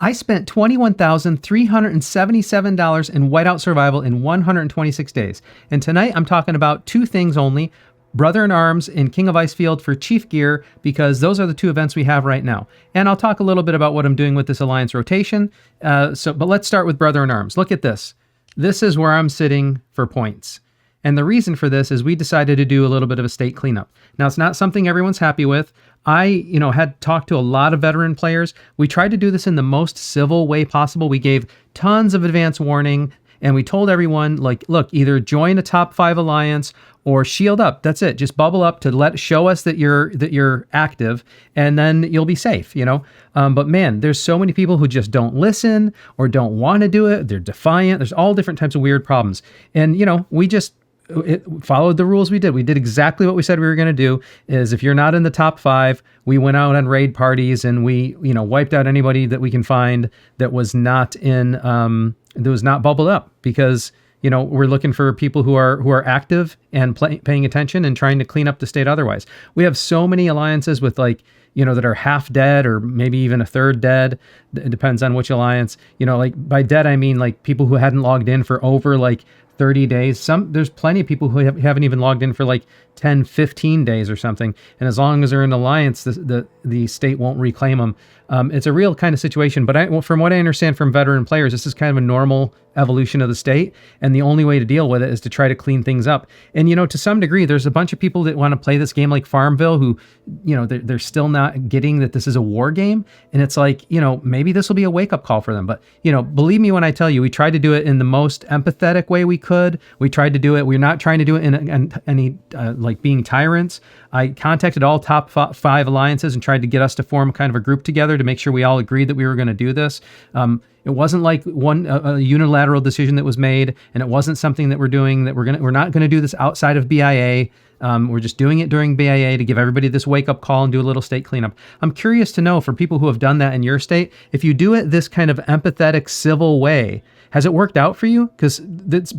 I spent $21,377 in Whiteout Survival in 126 days. And tonight I'm talking about two things only: Brother in Arms and King of Icefield for Chief Gear, because those are the two events we have right now. And I'll talk a little bit about what I'm doing with this Alliance rotation. But let's start with Brother in Arms. Look at this. This is where I'm sitting for points. And the reason for this is we decided to do a little bit of a state cleanup. Now, it's not something everyone's happy with. I, had talked to a lot of veteran players. We tried to do this in the most civil way possible. We gave tons of advance warning, and we told everyone, like, look, either join a top 5 alliance or shield up. That's it. Just bubble up to show us that you're active, and then you'll be safe, But man, there's so many people who just don't listen or don't want to do it. They're defiant. There's all different types of weird problems. And, we just followed the rules we did. We did exactly what we said we were going to do. Is if you're not in the top 5, we went out on raid parties and we, wiped out anybody that we can find that was not that was not bubbled up, because, we're looking for people who are active and paying attention and trying to clean up the state otherwise. We have so many alliances with that are half dead or maybe even a third dead. It depends on which alliance. By dead, I mean people who hadn't logged in for over 30 days. There's plenty of people who haven't even logged in for 10, 15 days or something. And as long as they're in alliance, the state won't reclaim them. It's a real kind of situation. But from what I understand from veteran players, this is kind of a normal evolution of the state. And the only way to deal with it is to try to clean things up. And, to some degree, there's a bunch of people that want to play this game like Farmville who, they're still not getting that this is a war game. And it's maybe this will be a wake up call for them. But, believe me when I tell you, we tried to do it in the most empathetic way we could. We tried to do it. We're not trying to do it in any being tyrants. I contacted all top 5 alliances and tried to get us to form kind of a group together to make sure we all agreed that we were going to do this. It wasn't a unilateral decision that was made, and it wasn't something that we're doing that we're not going to do this outside of BIA. We're just doing it during BIA to give everybody this wake up call and do a little state cleanup. I'm curious to know, for people who have done that in your state, if you do it this kind of empathetic, civil way, has it worked out for you? Because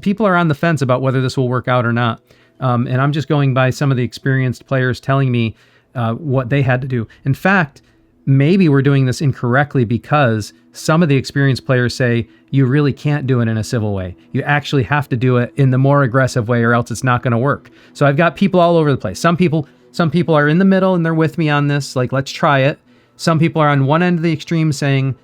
people are on the fence about whether this will work out or not. And I'm just going by some of the experienced players telling me what they had to do. In fact, maybe we're doing this incorrectly, because some of the experienced players say you really can't do it in a civil way. You actually have to do it in the more aggressive way, or else it's not going to work. So I've got people all over the place. Some people are in the middle and they're with me on this, let's try it. Some people are on one end of the extreme saying,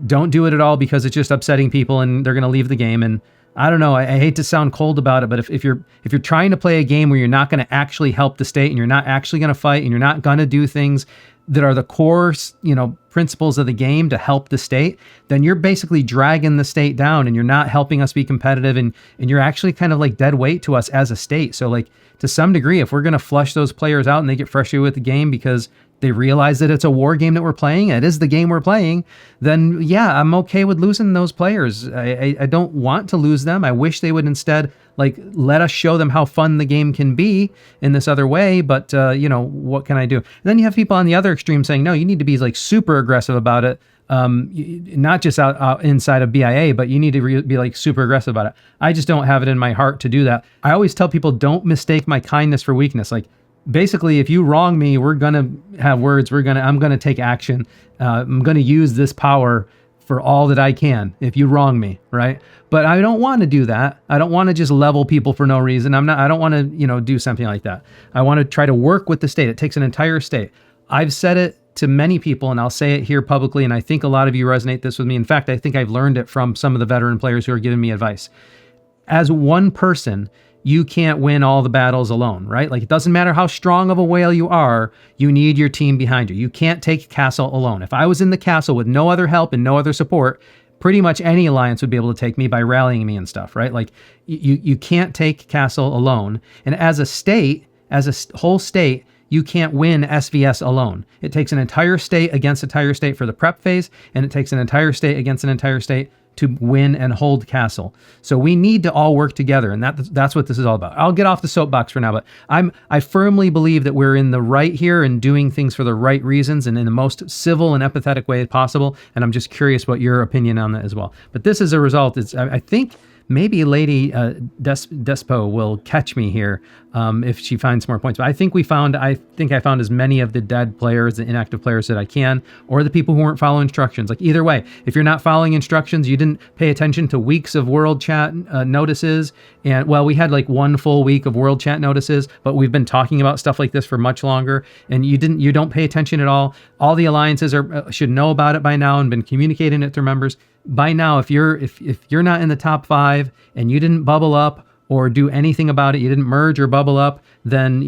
don't do it at all because it's just upsetting people and they're going to leave the game. And I don't know. I hate to sound cold about it, but if you're trying to play a game where you're not going to actually help the state, and you're not actually going to fight, and you're not going to do things that are the core, principles of the game to help the state, then you're basically dragging the state down, and you're not helping us be competitive, and you're actually kind of dead weight to us as a state. So to some degree, if we're going to flush those players out and they get frustrated with the game because they realize that it's a war game that we're playing, it is the game we're playing, then yeah, I'm okay with losing those players. I don't want to lose them. I wish they would instead let us show them how fun the game can be in this other way. But what can I do? And then you have people on the other extreme saying, no, you need to be super aggressive about it. Not just out inside of BIA, but you need to be super aggressive about it. I just don't have it in my heart to do that. I always tell people, don't mistake my kindness for weakness. Basically, if you wrong me, we're going to have words. I'm going to take action. I'm going to use this power for all that I can if you wrong me, right? But I don't want to do that. I don't want to just level people for no reason. I don't want to, do something like that. I want to try to work with the state. It takes an entire state. I've said it to many people, and I'll say it here publicly, and I think a lot of you resonate this with me. In fact, I think I've learned it from some of the veteran players who are giving me advice. As one person, you can't win all the battles alone, right? It doesn't matter how strong of a whale you are, you need your team behind you. You can't take castle alone. If I was in the castle with no other help and no other support, pretty much any alliance would be able to take me by rallying me and stuff, right? You can't take castle alone. And as a whole state, you can't win SVS alone. It takes an entire state against an entire state for the prep phase, and it takes an entire state against an entire state to win and hold castle. So we need to all work together, and that's what this is all about. I'll get off the soapbox for now, but I firmly believe that we're in the right here and doing things for the right reasons and in the most civil and empathetic way possible, and I'm just curious what your opinion on that as well. But this is a result. I think maybe Lady Despo will catch me here if she finds more points. But I think I found as many of the dead players, the inactive players that I can, or the people who weren't following instructions. Like either way, if you're not following instructions, you didn't pay attention to weeks of world chat notices. And well, we had like 1 full week of world chat notices, but we've been talking about stuff like this for much longer. And you don't pay attention at all. All the alliances should know about it by now and been communicating it to members. By now, if you're not in the top 5 and you didn't bubble up or do anything about it, you didn't merge or bubble up, then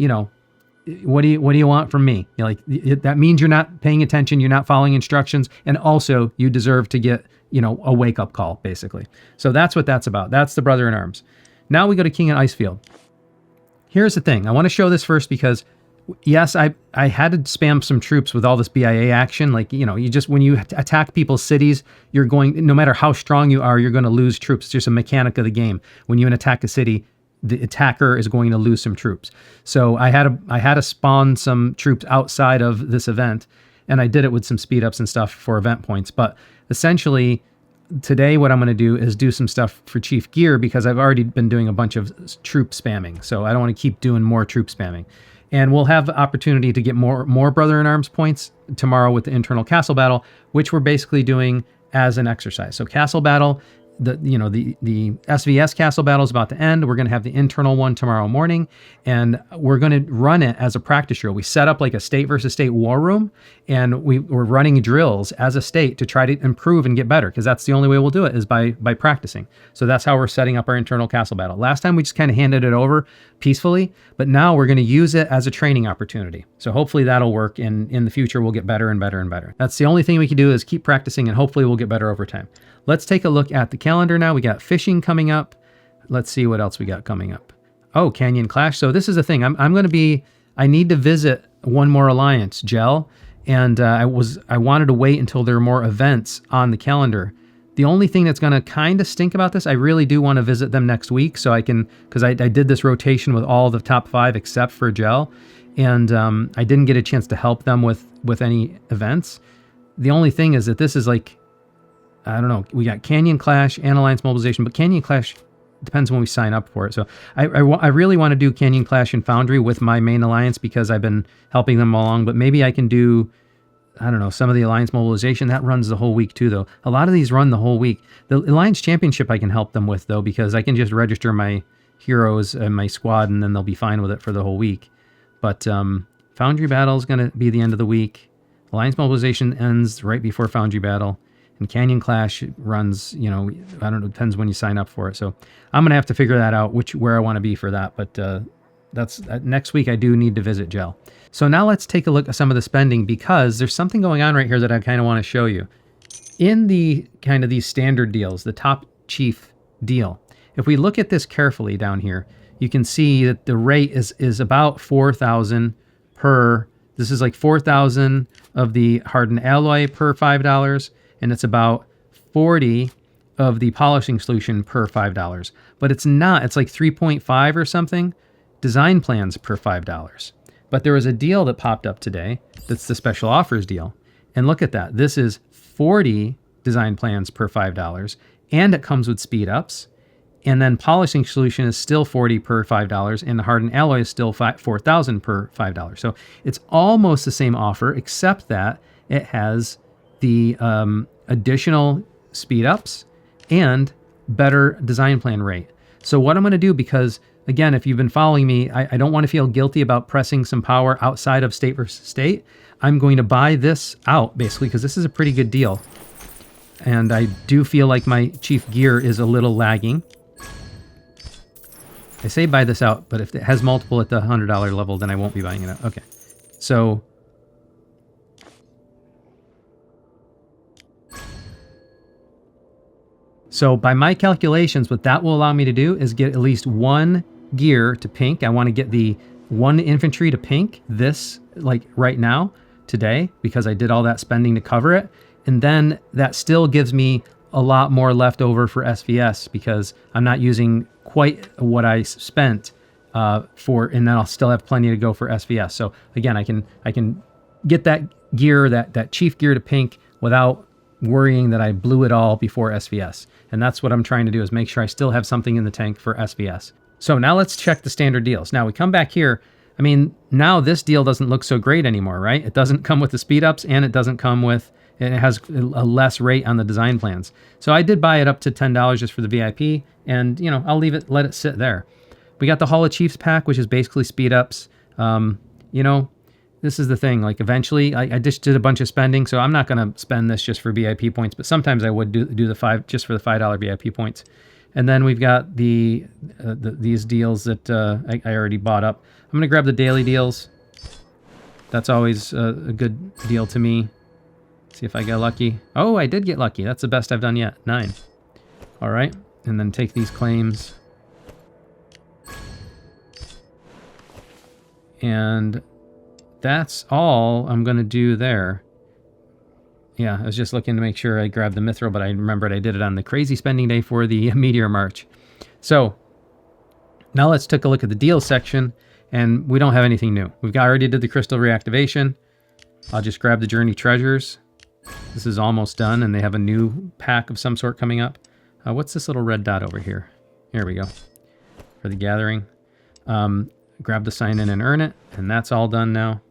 what do you want from me? That means you're not paying attention, you're not following instructions, and also you deserve to get a wake up call basically. So that's what that's about. That's the Brother in Arms. Now we go to King and Icefield. Here's the thing. I want to show this first because yes, I had to spam some troops with all this BIA action. Like, when you attack people's cities, you're going, no matter how strong you are, you're going to lose troops. It's just a mechanic of the game. When you attack a city, the attacker is going to lose some troops. So I had to spawn some troops outside of this event, and I did it with some speed ups and stuff for event points. But essentially, today what I'm going to do is do some stuff for Chief Gear because I've already been doing a bunch of troop spamming. So I don't want to keep doing more troop spamming. And we'll have the opportunity to get more Brother in Arms points tomorrow with the internal castle battle, which we're basically doing as an exercise. So castle battle, the SVS castle battle is about to end. We're going to have the internal one tomorrow morning, and we're going to run it as a practice drill. We set up like a state versus state war room, and we're running drills as a state to try to improve and get better, because that's the only way we'll do it is by practicing. So that's how we're setting up our internal castle battle. Last time we just kind of handed it over peacefully, but now we're going to use it as a training opportunity. So hopefully that'll work, and in the future we'll get better and better and better. That's the only thing we can do is keep practicing, and hopefully we'll get better over time. Let's take a look at the calendar now. We got fishing coming up. Let's see what else we got coming up. Oh, Canyon Clash. So this is the thing. I need to visit one more alliance, Gel, and I wanted to wait until there are more events on the calendar. The only thing that's going to kind of stink about this, I really do want to visit them next week, so I can, because I did this rotation with all the top 5 except for Gel, and I didn't get a chance to help them with any events. The only thing is that this is like, I don't know, we got Canyon Clash and Alliance Mobilization, but Canyon Clash depends when we sign up for it. So I really want to do Canyon Clash and Foundry with my main alliance because I've been helping them along, but maybe I can do, I don't know, some of the Alliance Mobilization. That runs the whole week too, though. A lot of these run the whole week. The Alliance Championship I can help them with, though, because I can just register my heroes and my squad, and then they'll be fine with it for the whole week. But Foundry Battle is going to be the end of the week. Alliance Mobilization ends right before Foundry Battle. And Canyon Clash runs, I don't know, depends when you sign up for it. So I'm going to have to figure that out, where I want to be for that. But that's next week I do need to visit Gel. So now let's take a look at some of the spending, because there's something going on right here that I kind of want to show you. In the kind of these standard deals, the top chief deal, if we look at this carefully down here, you can see that the rate is about 4,000 per, this is like 4,000 of the hardened alloy per $5. And it's about 40 of the polishing solution per $5. But it's not, it's like 3.5 or something design plans per $5. But there was a deal that popped up today that's the special offers deal. And look at that. This is 40 design plans per $5, and it comes with speed ups. And then polishing solution is still 40 per $5, and the hardened alloy is still 4,000 per $5. So it's almost the same offer, except that it has the additional speed ups and better design plan rate. So what I'm going to do, because again, if you've been following me, I don't want to feel guilty about pressing some power outside of state versus state. I'm going to buy this out basically, because this is a pretty good deal. And I do feel like my chief gear is a little lagging. I say buy this out, but if it has multiple at the $100 level, then I won't be buying it out. Okay. So by my calculations, what that will allow me to do is get at least one gear to pink. I want to get the one infantry to pink this, like right now, today, because I did all that spending to cover it. And then that still gives me a lot more left over for SVS, because I'm not using quite what I spent for, and then I'll still have plenty to go for SVS. So again, I can get that gear, that chief gear to pink without worrying that I blew it all before SVS. And that's what I'm trying to do, is make sure I still have something in the tank for SVS. So now let's check the standard deals. Now we come back here. I mean, now this deal doesn't look so great anymore, right? It doesn't come with the speed ups, and it doesn't come with, it has a less rate on the design plans. So I did buy it up to $10 just for the VIP, and you know, I'll leave it, let it sit there. We got the Hall of Chiefs pack, which is basically speed ups. You know, this is the thing, like eventually I just did a bunch of spending, so I'm not going to spend this just for VIP points, but sometimes I would do the $5 just for the $5 VIP points. And then we've got these deals that I already bought up. I'm going to grab the daily deals. That's always a good deal to me. See if I get lucky. Oh, I did get lucky. That's the best I've done yet. 9. All right. And then take these claims. And that's all I'm going to do there. Yeah, I was just looking to make sure I grabbed the mithril, but I remembered I did it on the crazy spending day for the Meteor March. So now let's take a look at the deals section, and we don't have anything new. Already did the crystal reactivation. I'll just grab the Journey Treasures. This is almost done, and they have a new pack of some sort coming up. What's this little red dot over here? Here we go. For the gathering. Grab the sign in and earn it, and that's all done now.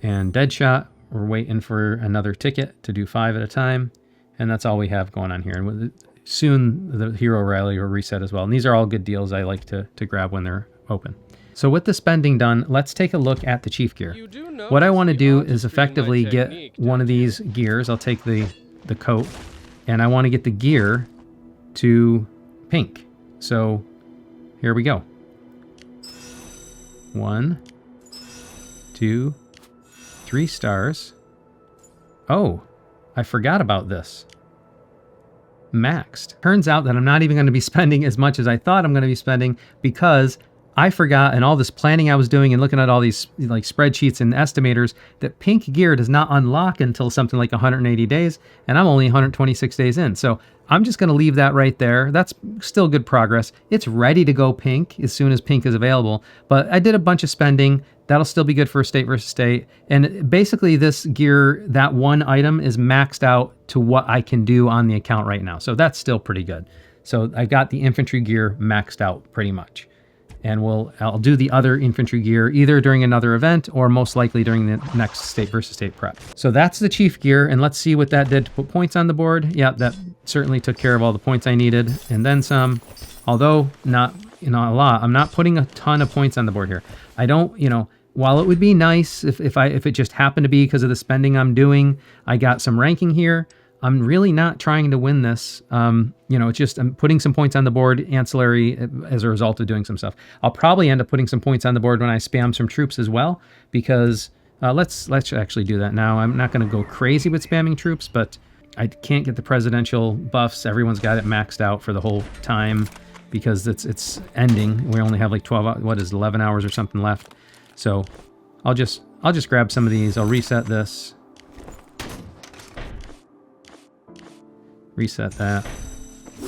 And Deadshot, we're waiting for another ticket to do 5 at a time, and that's all we have going on here. And soon the Hero Rally will reset as well. And these are all good deals I like to grab when they're open. So with the spending done, let's take a look at the Chief gear. What I want to do is effectively get one of these gears. I'll take the coat, and I want to get the gear to pink. So here we go. 1, 2, 3 stars. Oh, I forgot about this. Maxed. Turns out that I'm not even going to be spending as much as I thought I'm going to be spending, because I forgot, and all this planning I was doing and looking at all these like spreadsheets and estimators, that pink gear does not unlock until something like 180 days, and I'm only 126 days in. So I'm just going to leave that right there. That's still good progress. It's ready to go pink as soon as pink is available, but I did a bunch of spending. That'll still be good for state versus state. And basically this gear, that one item is maxed out to what I can do on the account right now. So that's still pretty good. So I got the infantry gear maxed out pretty much. And I'll do the other infantry gear either during another event or most likely during the next state versus state prep. So that's the Chief gear, and let's see what that did to put points on the board. Yeah, that certainly took care of all the points I needed, and then some. Although not a lot. I'm not putting a ton of points on the board here. I don't, while it would be nice if it just happened to be because of the spending I'm doing, I got some ranking here. I'm really not trying to win this. It's just I'm putting some points on the board ancillary as a result of doing some stuff. I'll probably end up putting some points on the board when I spam some troops as well, because let's actually do that now. I'm not going to go crazy with spamming troops, but I can't get the presidential buffs. Everyone's got it maxed out for the whole time because it's ending. We only have like 11 hours or something left. So I'll just grab some of these. I'll reset this. Reset that.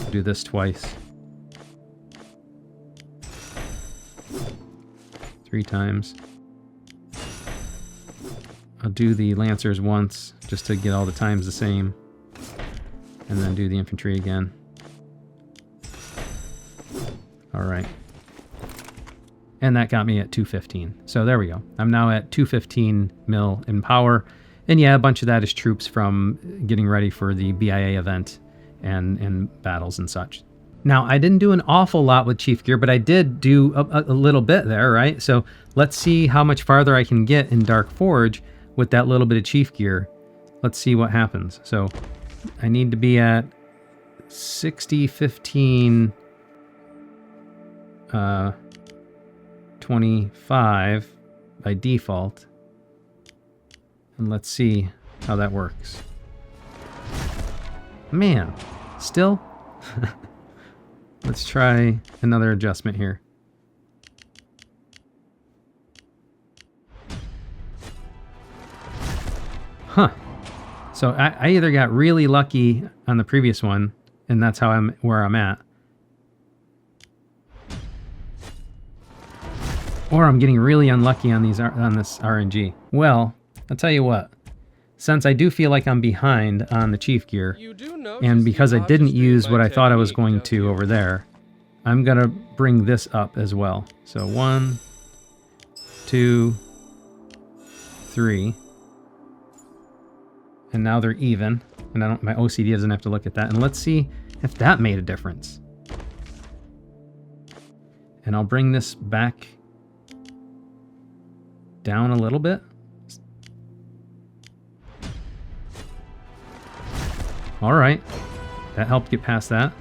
Do this twice. 3 times. I'll do the Lancers once just to get all the times the same. And then do the infantry again. Alright. And that got me at 215. So there we go. I'm now at 215 mil in power. And yeah, a bunch of that is troops from getting ready for the BIA event and battles and such. Now, I didn't do an awful lot with Chief gear, but I did do a little bit there, right? So let's see how much farther I can get in Dark Forge with that little bit of Chief gear. Let's see what happens. So I need to be at 60, 15, 25 by default. And let's see how that works. Man, still? Let's try another adjustment here. Huh. So I either got really lucky on the previous one, and that's how where I'm at. Or I'm getting really unlucky on this RNG. Well, I'll tell you what. since I do feel like I'm behind on the chief gear, You do notice and because I the didn't artistry use of what my I thought I was technique, going don't to you? over there, I'm going to bring this up as well. So 1, 2, 3. And now they're even. And I don't, my OCD doesn't have to look at that. And let's see if that made a difference. And I'll bring this back down a little bit. All right. That helped get past that.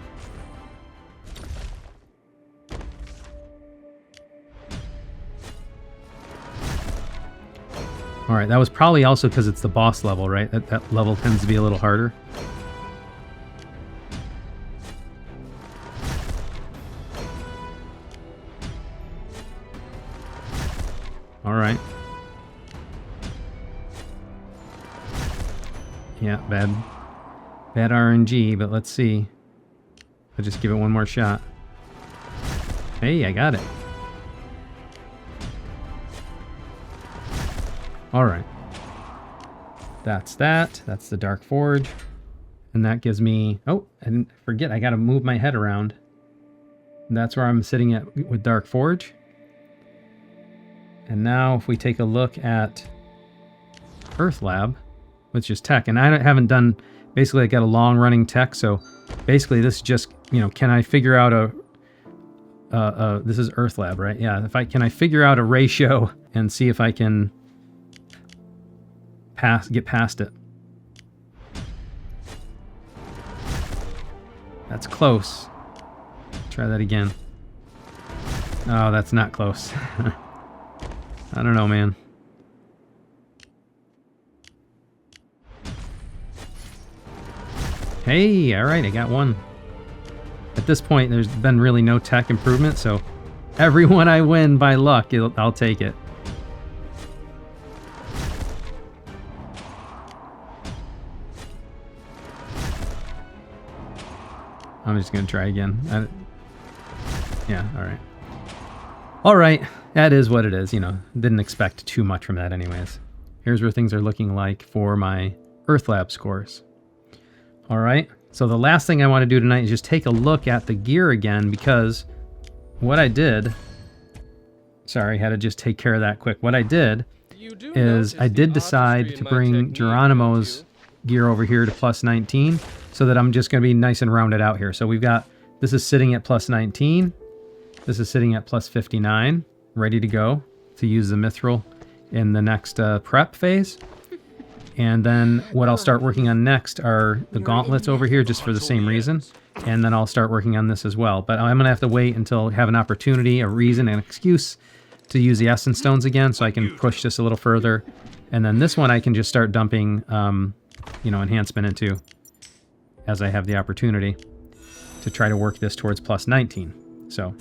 All right, that was probably also because it's the boss level, right? That level tends to be a little harder. All right. Yeah, bad RNG, but let's see. I'll just give it one more shot. Hey, I got it. All right. That's that. That's the Dark Forge. And that gives me... Oh, I didn't forget. I got to move my head around. And that's where I'm sitting at with Dark Forge. And now if we take a look at Earth Lab, which is tech. And I haven't done... Basically, I got a long-running tech. So basically, this is just, you know, can I figure out a... this is Earth Lab, right? Yeah. Can I figure out a ratio and see if I can... get past it. That's close. Try that again. Oh, that's not close. I don't know, man. Hey, all right, I got one. At this point, there's been really no tech improvement, so every one I win by luck, I'll take it. I'm just going to try again. Yeah, all right. All right, that is what it is. You know, didn't expect too much from that anyways. Here's where things are looking like for my Earth Lab scores. All right, so the last thing I want to do tonight is just take a look at the gear again, because what I did... Sorry, had to just take care of that quick. What I did is I did decide to bring Geronimo's gear over here to plus 19, so that I'm just going to be nice and rounded out here. So we've got, this is sitting at plus 19. This is sitting at plus 59, ready to go to use the mithril in the next prep phase. And then what I'll start working on next are the gauntlets over here, just for the same reason. And then I'll start working on this as well. But I'm going to have to wait until I have an opportunity, a reason, an excuse to use the essence stones again, so I can push this a little further. And then this one I can just start dumping, you know, enhancement into, as I have the opportunity to try to work this towards plus 19. So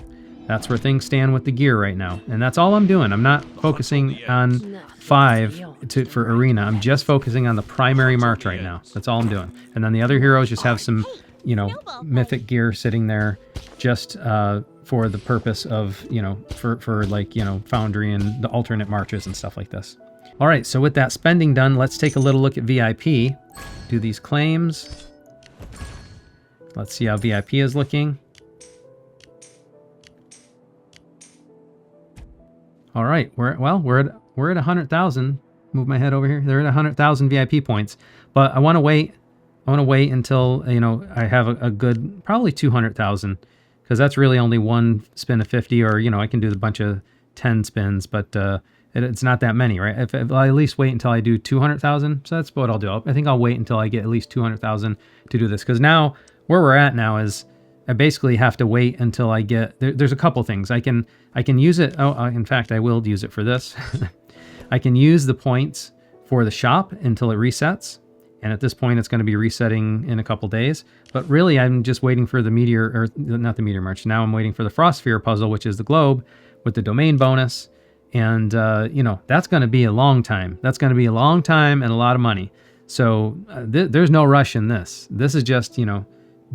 that's where things stand with the gear right now. And that's all I'm doing. I'm not focusing on 5 for arena. I'm just focusing on the primary march right now. That's all I'm doing. And then the other heroes just have some, you know, mythic gear sitting there just for the purpose of, you know, for like, you know, Foundry and the alternate marches and stuff like this. All right, so with that spending done, let's take a little look at VIP. Do these claims. Let's see how VIP is looking. All right, we're at 100,000. Move my head over here. They're at 100,000 VIP points, but I want to wait. I want to wait until, you know, I have a good, probably 200,000, because that's really only one spin of 50, or, you know, I can do a bunch of 10 spins, but it's not that many, right? If I at least wait until I do 200,000, so that's what I'll do. I think I'll wait until I get at least 200,000 to do this, because now where we're at now is I basically have to wait until I get... There's a couple things. I can use it... Oh, in fact, I will use it for this. I can use the points for the shop until it resets. And at this point, it's going to be resetting in a couple days. But really, I'm just waiting for the meteor... Or not the meteor march. Now I'm waiting for the frost sphere puzzle, which is the globe with the domain bonus. And, you know, that's going to be a long time. That's going to be a long time and a lot of money. So there's no rush in this. This is just, you know...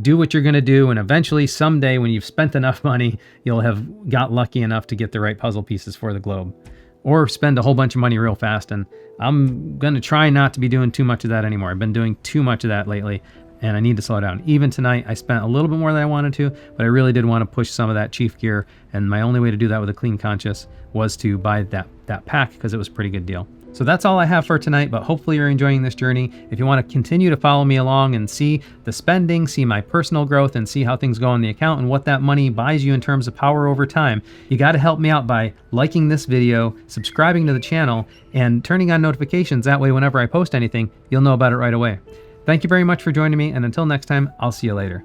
Do what you're going to do, and eventually someday when you've spent enough money, you'll have got lucky enough to get the right puzzle pieces for the globe. or spend a whole bunch of money real fast. And I'm going to try not to be doing too much of that anymore. I've been doing too much of that lately, and I need to slow down. Even tonight, I spent a little bit more than I wanted to, but I really did want to push some of that chief gear. And my only way to do that with a clean conscience was to buy that pack, because it was a pretty good deal. So that's all I have for tonight, but hopefully you're enjoying this journey. If you want to continue to follow me along and see the spending, see my personal growth, and see how things go on the account and what that money buys you in terms of power over time, you got to help me out by liking this video, subscribing to the channel, and turning on notifications. That way, whenever I post anything, you'll know about it right away. Thank you very much for joining me, and until next time, I'll see you later.